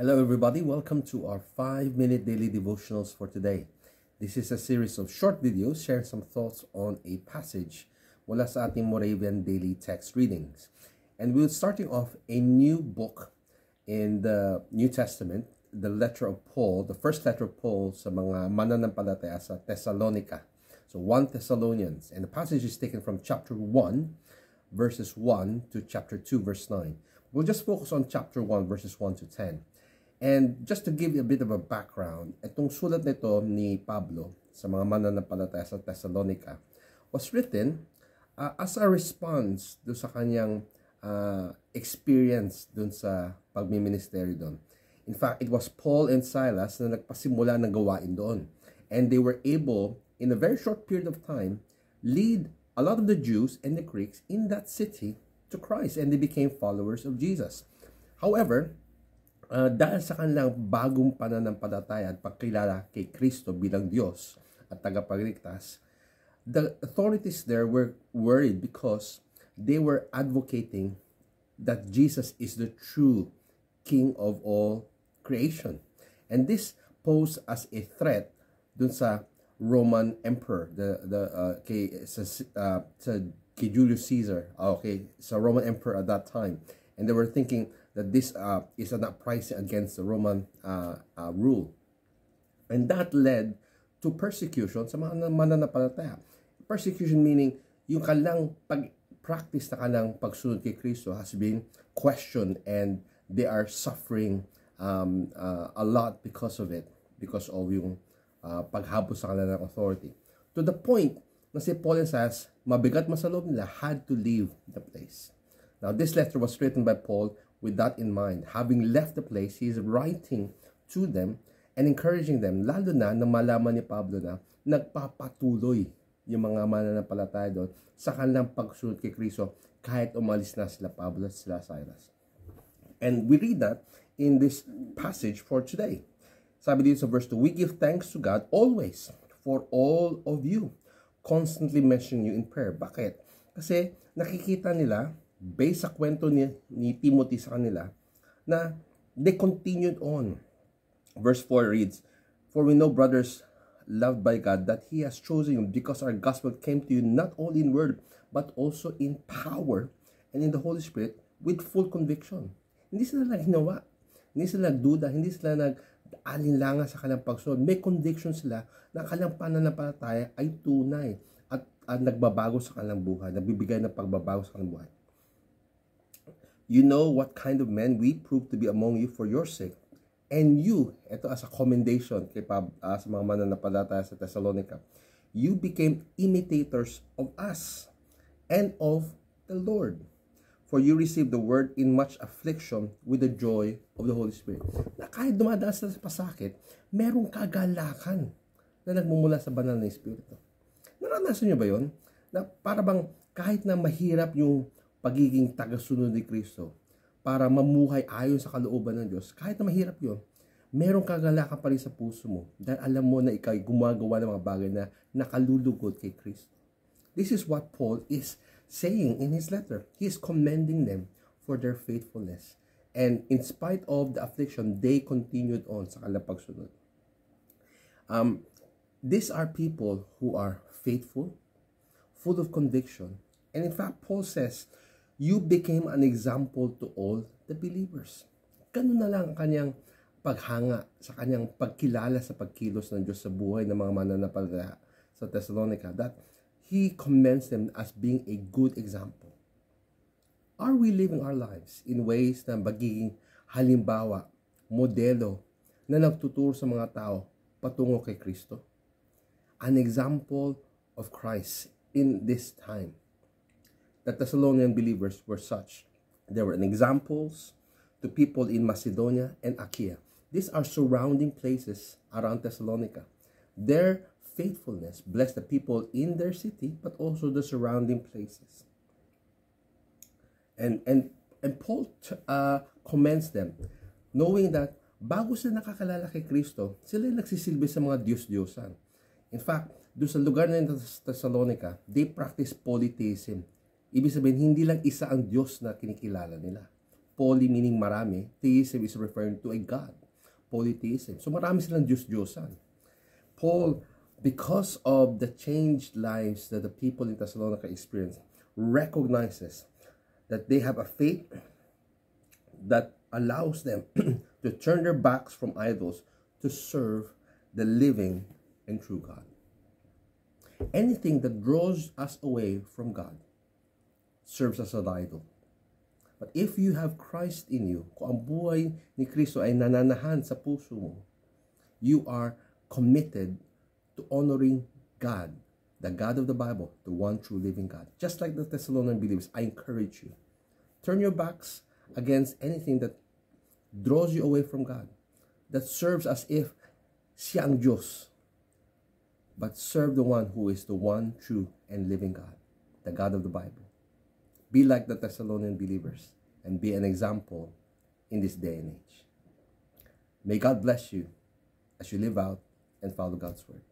Hello everybody, welcome to our 5-minute daily devotionals for today. This is a series of short videos sharing some thoughts on a passage mula sa ating Moravian daily text readings. And we're starting off a new book in the New Testament, the letter of Paul, the first letter of Paul sa mga mananampalataya sa Thessalonica. So 1 Thessalonians, and the passage is taken from chapter 1 verses 1 to chapter 2 verse 9. We'll just focus on chapter 1 verses 1 to 10. And just to give you a bit of a background, itong sulat nito ni Pablo sa mga mananampalataya sa Thessalonica was written as a response do sa kanyang experience dun sa pagmiministeri doon. In fact, it was Paul and Silas na nagpasimula ng gawain doon. And they were able, in a very short period of time, lead a lot of the Jews and the Greeks in that city to Christ. And they became followers of Jesus. However, dahil sa kanilang bagong pananampalataya at pagkilala kay Kristo bilang Diyos at tagapagligtas, the authorities there were worried because they were advocating that Jesus is the true King of all creation. And this posed as a threat dun sa Roman Emperor, kay Julius Caesar, sa Roman Emperor at that time. And they were thinking that this is an uprising against the Roman rule. And that led to persecution sa mga mananampalataya. Persecution meaning yung kanilang pag-practice na kanilang pagsunod kay Kristo has been questioned and they are suffering a lot because of it, because of yung paghabol sa kanilang authority. To the point na si Paul and Silas, mabigat sa loob nila, had to leave the place. Now, this letter was written by Paul with that in mind. Having left the place, he is writing to them and encouraging them, lalo na malaman ni Pablo na nagpapatuloy yung mga mananampalataya doon sa kanilang pagsunod kay Kristo kahit umalis na sila Pablo at sila Silas. And we read that in this passage for today. Sabi dito sa verse 2, we give thanks to God always for all of you, constantly mentioning you in prayer. Bakit? Kasi nakikita nila, based sa kwento ni Timothy sa kanila, na they continued on. Verse 4 reads, for we know, brothers, loved by God, that He has chosen you because our gospel came to you not only in word, but also in power and in the Holy Spirit with full conviction. Hindi sila naghinawa, hindi sila nagduda, hindi sila nag-alinlangan sa kanilang pagsunod. May conviction sila na kanilang pananampalataya ay tunay at nagbabago sa kanilang buhay, nagbibigay ng pagbabago sa kanilang buhay. You know what kind of men we proved to be among you for your sake. And you, ito as a commendation kay sa mga mananampalataya sa Thessalonica, you became imitators of us and of the Lord. For you received the word in much affliction with the joy of the Holy Spirit. Na kahit dumadaan sila sa pasakit, merong kagalakan na nagmumula sa banal na Espiritu. Naranasan nyo ba yun? Na para bang kahit na mahirap yung pagiging tagasunod ni Kristo para mamuhay ayon sa kalooban ng Diyos, kahit na mahirap yun, merong kagalakan pa rin sa puso mo dahil alam mo na ikaw ay gumagawa ng mga bagay na nakalulugod kay Kristo. This is what Paul is saying in his letter. He is commending them for their faithfulness. And in spite of the affliction, they continued on sa kanilang pagsunod. These are people who are faithful, full of conviction. And in fact, Paul says, you became an example to all the believers. Ganun na lang ang kanyang paghanga sa kanyang pagkilala sa pagkilos ng Diyos sa buhay ng mga mananampalataya sa Thessalonica, that he commends them as being a good example. Are we living our lives in ways na magiging halimbawa, modelo, na nagtuturo sa mga tao patungo kay Kristo? An example of Christ in this time. The Thessalonian believers were such. They were examples to people in Macedonia and Achaia. These are surrounding places around Thessalonica. Their faithfulness blessed the people in their city, but also the surrounding places. And Paul commends them, knowing that bago sila nakakalala kay Kristo, sila yung nagsisilbi sa mga Diyos-Diyosan. In fact, doon sa lugar na yung Thessalonica, they practice polytheism. Ibig sabihin, hindi lang isa ang Diyos na kinikilala nila. Poly meaning marami, theism is referring to a God. Polytheism. So marami silang Diyos-Diyosan. Paul, because of the changed lives that the people in Thessalonica experienced, recognizes that they have a faith that allows them to turn their backs from idols to serve the living and true God. Anything that draws us away from God serves as an idol. But if you have Christ in you, kung ang buhay ni Kristo ay nananahan sa puso mo, you are committed to honoring God, the God of the Bible, the one true living God. Just like the Thessalonian believers, I encourage you, turn your backs against anything that draws you away from God, that serves as if siya ang Diyos, but serve the one who is the one true and living God, the God of the Bible. Be like the Thessalonian believers and be an example in this day and age. May God bless you as you live out and follow God's word.